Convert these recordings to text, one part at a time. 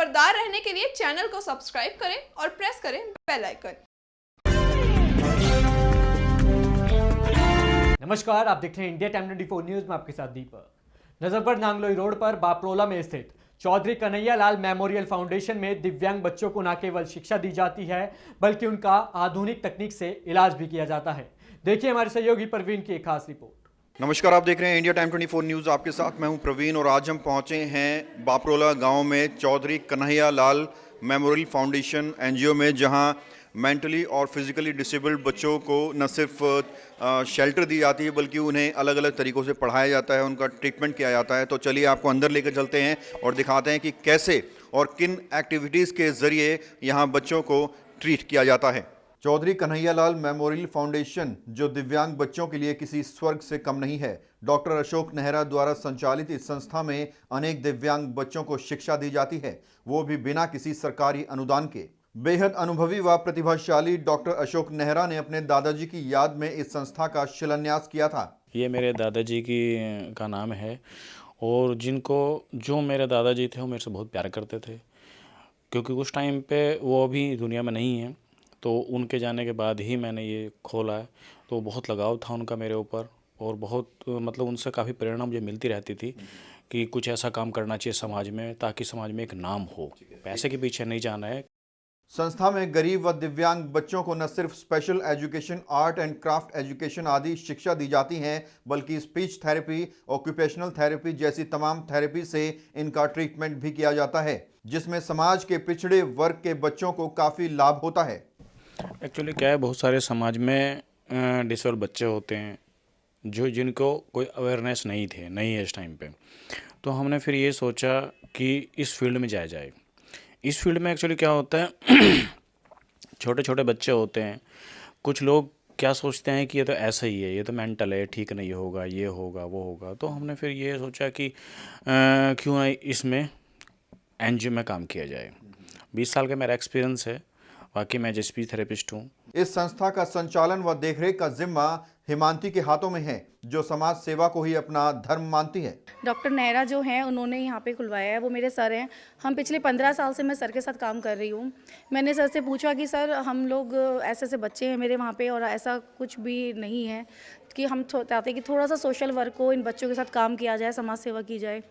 खबरदार रहने के लिए चैनल को सब्सक्राइब करें और प्रेस करें बेल आइकन। नमस्कार, आप देख रहे हैं इंडिया टाइम 24 न्यूज में आपके साथ दीपक। नजफगढ़ नांगलोई रोड पर बापरोला में स्थित चौधरी कन्हैया लाल मेमोरियल फाउंडेशन में दिव्यांग बच्चों को न केवल शिक्षा दी जाती है बल्कि उनका आधुनिक तकनीक से इलाज भी किया जाता है। देखिए हमारे सहयोगी प्रवीण की एक खास रिपोर्ट। नमस्कार, आप देख रहे हैं इंडिया टाइम 24 न्यूज़। आपके साथ मैं हूं प्रवीण और आज हम पहुंचे हैं बापरोला गांव में Chaudhary Kanhaiya Lal memorial foundation NGO में, जहां मेंटली और फिजिकली डिसेबल्ड बच्चों को न सिर्फ शेल्टर दी जाती है बल्कि उन्हें अलग अलग तरीक़ों से पढ़ाया जाता है, उनका ट्रीटमेंट किया जाता है। तो चलिए आपको अंदर लेकर चलते हैं और दिखाते हैं कि कैसे और किन एक्टिविटीज़ के ज़रिए यहाँ बच्चों को ट्रीट किया जाता है। चौधरी कन्हैया लाल मेमोरियल फाउंडेशन, जो दिव्यांग बच्चों के लिए किसी स्वर्ग से कम नहीं है। डॉक्टर अशोक नेहरा द्वारा संचालित इस संस्था में अनेक दिव्यांग बच्चों को शिक्षा दी जाती है, वो भी बिना किसी सरकारी अनुदान के। बेहद अनुभवी व प्रतिभाशाली डॉक्टर अशोक नेहरा ने अपने दादाजी की याद में इस संस्था का शिलान्यास किया था। ये मेरे दादाजी का नाम है और जो मेरे दादाजी थे वो मेरे से बहुत प्यार करते थे, क्योंकि उस टाइम पे वो अभी दुनिया में नहीं है। तो उनके जाने के बाद ही मैंने ये खोला है। तो बहुत लगाव था उनका मेरे ऊपर और बहुत मतलब उनसे काफ़ी प्रेरणा मुझे मिलती रहती थी कि कुछ ऐसा काम करना चाहिए समाज में, ताकि समाज में एक नाम हो। पैसे के पीछे नहीं जाना है। संस्था में गरीब व दिव्यांग बच्चों को न सिर्फ special education, art and craft education आदि शिक्षा दी जाती है बल्कि स्पीच थेरेपी, ऑक्यूपेशनल थेरेपी जैसी तमाम थेरेपी से इनका ट्रीटमेंट भी किया जाता है, जिसमें समाज के पिछड़े वर्ग के बच्चों को काफ़ी लाभ होता है। एक्चुअली क्या है, बहुत सारे समाज में डिसेबल बच्चे होते हैं जिनको कोई अवेयरनेस नहीं है इस टाइम पे। तो हमने फिर ये सोचा कि इस फील्ड में जाया जाए। इस फील्ड में एक्चुअली क्या होता है, छोटे छोटे बच्चे होते हैं। कुछ लोग क्या सोचते हैं कि ये तो ऐसा ही है, ये तो मेंटल है, ठीक नहीं होगा, ये होगा वो होगा। तो हमने फिर ये सोचा कि क्यों ना इसमें एनजीओ में काम किया जाए। 20 साल का मेरा एक्सपीरियंस है, बाकी मैं स्पीच थेरेपिस्ट हूँ। इस संस्था का संचालन व देखरेख का जिम्मा हिमांती के हाथों में है, जो समाज सेवा को ही अपना धर्म मानती है। डॉक्टर नेहरा जो हैं उन्होंने यहाँ पे खुलवाया है, वो मेरे सर हैं। हम पिछले 15 साल से मैं सर के साथ काम कर रही हूँ। मैंने सर से पूछा कि सर हम लोग ऐसे ऐसे बच्चे हैं मेरे वहाँ पे और ऐसा कुछ भी नहीं है कि हम चाहते कि थोड़ा सा सोशल वर्क हो, इन बच्चों के साथ काम किया जाए, समाज सेवा की जाए।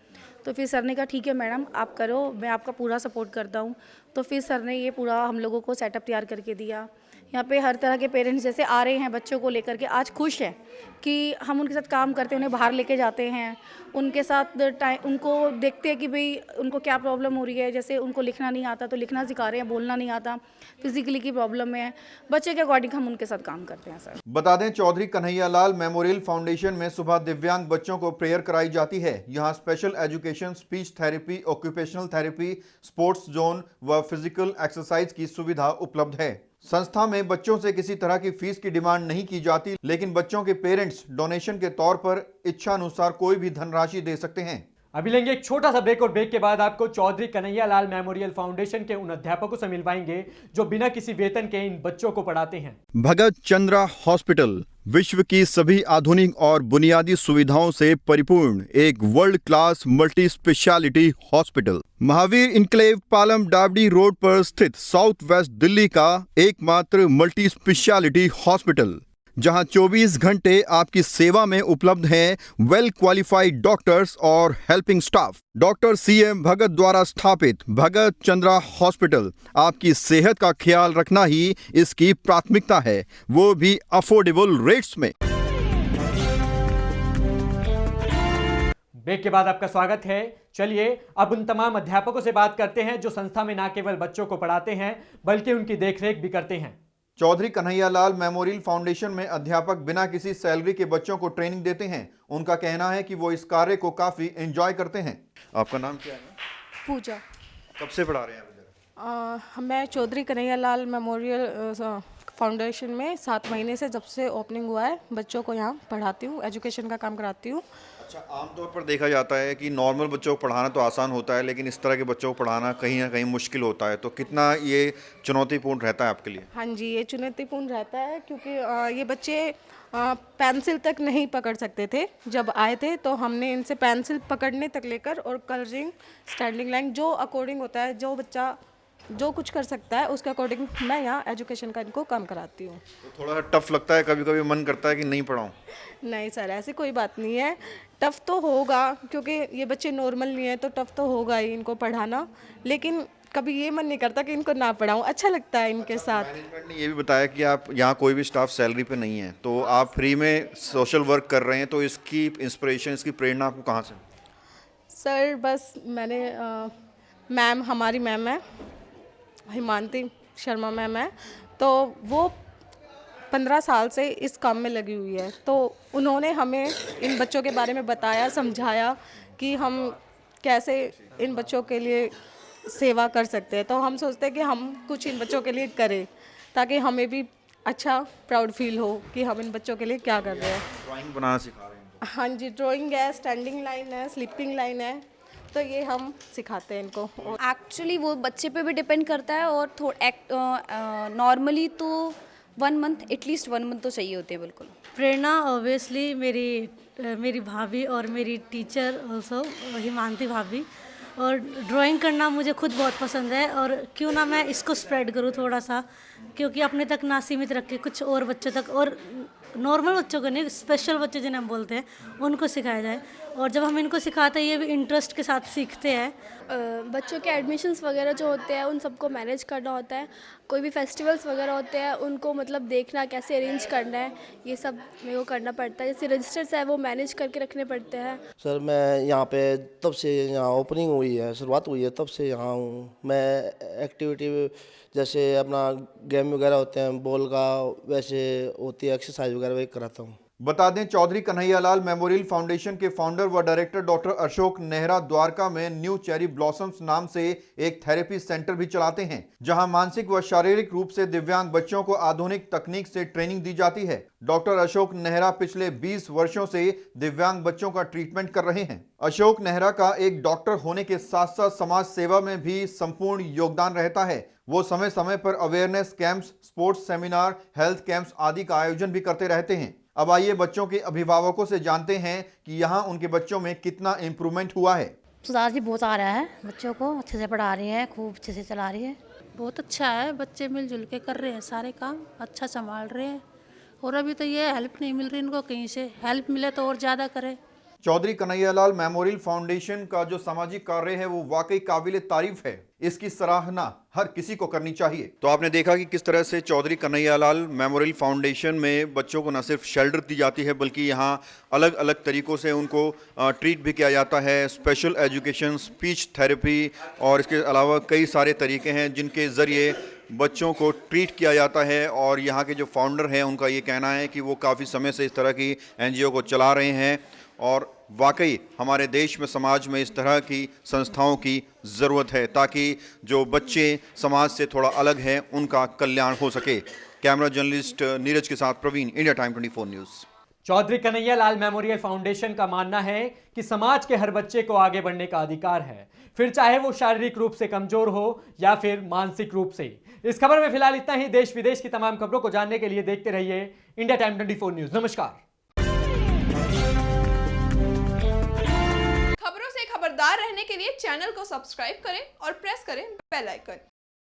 तो फिर सर ने कहा ठीक है मैडम आप करो, मैं आपका पूरा सपोर्ट करता हूँ। तो फिर सर ने ये पूरा हम लोगों को सेटअप तैयार करके दिया। यहाँ पे हर तरह के पेरेंट्स जैसे आ रहे हैं बच्चों को लेकर के, आज खुश हैं कि हम उनके साथ काम करते हैं, उन्हें बाहर लेके जाते हैं, उनके साथ उनको देखते हैं कि भाई उनको क्या प्रॉब्लम हो रही है। जैसे उनको लिखना नहीं आता तो लिखना सिखा रहे हैं, बोलना नहीं आता, फिजिकली की प्रॉब्लम है, बच्चे के अकॉर्डिंग हम उनके साथ काम करते हैं। सर बता दें, चौधरी कन्हैया लाल मेमोरियल फाउंडेशन में सुबह दिव्यांग बच्चों को प्रेयर कराई जाती है। यहाँ special education, speech therapy, occupational therapy, sports zone व फिजिकल एक्सरसाइज की सुविधा उपलब्ध है। संस्था में बच्चों से किसी तरह की फीस की डिमांड नहीं की जाती, लेकिन बच्चों के पेरेंट्स डोनेशन के तौर पर इच्छा अनुसार कोई भी धनराशि दे सकते हैं। अभी लेंगे एक छोटा सा ब्रेक और ब्रेक के बाद आपको चौधरी कन्हैया लाल मेमोरियल फाउंडेशन के उन अध्यापकों से मिलवाएंगे जो बिना किसी वेतन के इन बच्चों को पढ़ाते हैं। भगत चंद्रा हॉस्पिटल विश्व की सभी आधुनिक और बुनियादी सुविधाओं से परिपूर्ण एक world class multi speciality hospital, Mahavir enclave, Palam Dabri road पर स्थित साउथ वेस्ट दिल्ली का एकमात्र मल्टी स्पेशलिटी हॉस्पिटल, जहां 24 घंटे आपकी सेवा में उपलब्ध हैं वेल क्वालिफाइड डॉक्टर्स और हेल्पिंग स्टाफ। डॉक्टर CM भगत द्वारा स्थापित भगत चंद्रा हॉस्पिटल आपकी सेहत का ख्याल रखना ही इसकी प्राथमिकता है, वो भी अफोर्डेबल रेट्स में। ब्रेक के बाद आपका स्वागत है। चलिए अब उन तमाम अध्यापकों से बात करते हैं जो संस्था में न केवल बच्चों को पढ़ाते हैं बल्कि उनकी देखरेख भी करते हैं। चौधरी कन्हैया लाल मेमोरियल फाउंडेशन में अध्यापक बिना किसी सैलरी के बच्चों को ट्रेनिंग देते हैं। उनका कहना है कि वो इस कार्य को काफी एंजॉय करते हैं। आपका नाम क्या है? पूजा। कब से पढ़ा रहे हैं? मैं चौधरी कन्हैया लाल मेमोरियल फाउंडेशन में 7 महीने से, जब से ओपनिंग हुआ है, बच्चों को यहाँ पढ़ाती हूँ, एजुकेशन का काम कराती हूँ। अच्छा, आमतौर पर देखा जाता है कि नॉर्मल बच्चों को पढ़ाना तो आसान होता है, लेकिन इस तरह के बच्चों को पढ़ाना कहीं ना कहीं मुश्किल होता है, तो कितना ये चुनौतीपूर्ण रहता है आपके लिए? हाँ जी, ये चुनौतीपूर्ण रहता है क्योंकि ये बच्चे पेंसिल तक नहीं पकड़ सकते थे जब आए थे, तो हमने इनसे पेंसिल पकड़ने तक लेकर और कलरिंग, स्टैंडिंग लाइन जो अकॉर्डिंग होता है, जो बच्चा जो कुछ कर सकता है उसके अकॉर्डिंग मैं यहाँ एजुकेशन का इनको काम कराती हूँ। तो थोड़ा टफ लगता है, कभी कभी मन करता है कि नहीं पढ़ाऊँ? नहीं सर, ऐसी कोई बात नहीं है। टफ़ तो होगा क्योंकि ये बच्चे नॉर्मल नहीं है, तो टफ़ तो होगा ही इनको पढ़ाना, लेकिन कभी ये मन नहीं करता कि इनको ना पढ़ाऊँ, अच्छा लगता है इनके साथ। मैनेजमेंट ने ये भी बताया कि आप यहाँ कोई भी स्टाफ सैलरी पे नहीं है, तो आप फ्री में सोशल वर्क कर रहे हैं, तो इसकी इंस्पिरेशन, इसकी प्रेरणा आपको कहाँ से? सर बस मैंने मैम, हमारी मैम है हिमांती शर्मा मैम है, तो वो 15 साल से इस काम में लगी हुई है, तो उन्होंने हमें इन बच्चों के बारे में बताया, समझाया कि हम कैसे इन बच्चों के लिए सेवा कर सकते हैं। तो हम सोचते हैं कि हम कुछ इन बच्चों के लिए करें ताकि हमें भी अच्छा प्राउड फील हो कि हम इन बच्चों के लिए क्या कर रहे हैं। ड्राइंग बनाना सिखा रहे हैं? हाँ जी, ड्राइंग है, स्टैंडिंग लाइन है, स्लीपिंग लाइन है, तो ये हम सिखाते हैं इनको। एक्चुअली वो बच्चे पे भी डिपेंड करता है और नॉर्मली तो 1 मंथ, एटलीस्ट 1 मंथ तो चाहिए होते हैं बिल्कुल। प्रेरणा ऑब्वियसली मेरी भाभी और मेरी टीचर ऑल्सो हिमांती भाभी, और ड्राइंग करना मुझे खुद बहुत पसंद है, और क्यों ना मैं इसको स्प्रेड करूँ थोड़ा सा, क्योंकि अपने तक ना सीमित रख के कुछ और बच्चों तक, और नॉर्मल बच्चों को नहीं, स्पेशल बच्चे जिन्हें हम बोलते हैं उनको सिखाया जाए। और जब हम इनको सिखाते हैं ये भी इंटरेस्ट के साथ सीखते हैं। बच्चों के एडमिशन्स वगैरह जो होते हैं उन सबको मैनेज करना होता है, कोई भी फेस्टिवल्स वगैरह होते हैं उनको मतलब देखना कैसे अरेंज करना है, ये सब मेरे को करना पड़ता है। जैसे रजिस्टर्स है वो मैनेज करके रखने पड़ते हैं। सर मैं यहाँ पे तब से, यहाँ ओपनिंग हुई है, शुरुआत हुई है तब से यहाँ हूँ। मैं एक्टिविटी जैसे अपना गेम वगैरह होते हैं बॉल का, वैसे होती है एक्सरसाइज वगैरह वही कराता हूँ। बता दें, चौधरी कन्हैयालाल मेमोरियल फाउंडेशन के फाउंडर व डायरेक्टर डॉक्टर अशोक नेहरा द्वारका में न्यू चेरी ब्लॉसम्स नाम से एक थेरेपी सेंटर भी चलाते हैं, जहां मानसिक व शारीरिक रूप से दिव्यांग बच्चों को आधुनिक तकनीक से ट्रेनिंग दी जाती है। डॉक्टर अशोक नेहरा पिछले 20 वर्षों से दिव्यांग बच्चों का ट्रीटमेंट कर रहे हैं। अशोक नेहरा का एक डॉक्टर होने के साथ साथ समाज सेवा में भी संपूर्ण योगदान रहता है। वो समय समय पर awareness camps, sports seminar, health camps आदि का आयोजन भी करते रहते हैं। अब आइए बच्चों के अभिभावकों से जानते हैं कि यहाँ उनके बच्चों में कितना इम्प्रूवमेंट हुआ है। सुधार जी बहुत आ रहा है, बच्चों को अच्छे से पढ़ा रही है, खूब अच्छे से चला रही है। बहुत अच्छा है, बच्चे मिलजुल के कर रहे हैं, सारे काम अच्छा संभाल रहे हैं, और अभी तो ये हेल्प नहीं मिल रही इनको, कहीं से हेल्प मिले तो और ज़्यादा करें। चौधरी कन्हैयालाल मेमोरियल फाउंडेशन का जो सामाजिक कार्य है वो वाकई काबिले तारीफ है। इसकी सराहना हर किसी को करनी चाहिए। तो आपने देखा कि किस तरह से चौधरी कन्हैयालाल मेमोरियल फाउंडेशन में बच्चों को न सिर्फ शेल्टर दी जाती है, बल्कि यहाँ अलग अलग तरीकों से उनको ट्रीट भी किया जाता है। स्पेशल एजुकेशन, स्पीच थेरेपी और इसके अलावा कई सारे तरीके हैं जिनके ज़रिए बच्चों को ट्रीट किया जाता है। और यहाँ के जो फाउंडर हैं उनका ये कहना है कि वो काफ़ी समय से इस तरह की NGO को चला रहे हैं, और वाकई हमारे देश में, समाज में इस तरह की संस्थाओं की ज़रूरत है ताकि जो बच्चे समाज से थोड़ा अलग हैं उनका कल्याण हो सके। कैमरा जर्नलिस्ट नीरज के साथ Praveen, India time 24 news. Chaudhary Kanhaiyalal memorial foundation का मानना है कि समाज के हर बच्चे को आगे बढ़ने का अधिकार है, फिर चाहे वो शारीरिक रूप से कमजोर हो या फिर मानसिक रूप से। इस खबर में फिलहाल इतना ही। देश विदेश की तमाम खबरों को जानने के लिए देखते रहिए इंडिया टाइम 24 न्यूज़। नमस्कार। खबरों से खबरदार रहने के लिए चैनल को सब्सक्राइब करें और प्रेस करें बेल आइकन।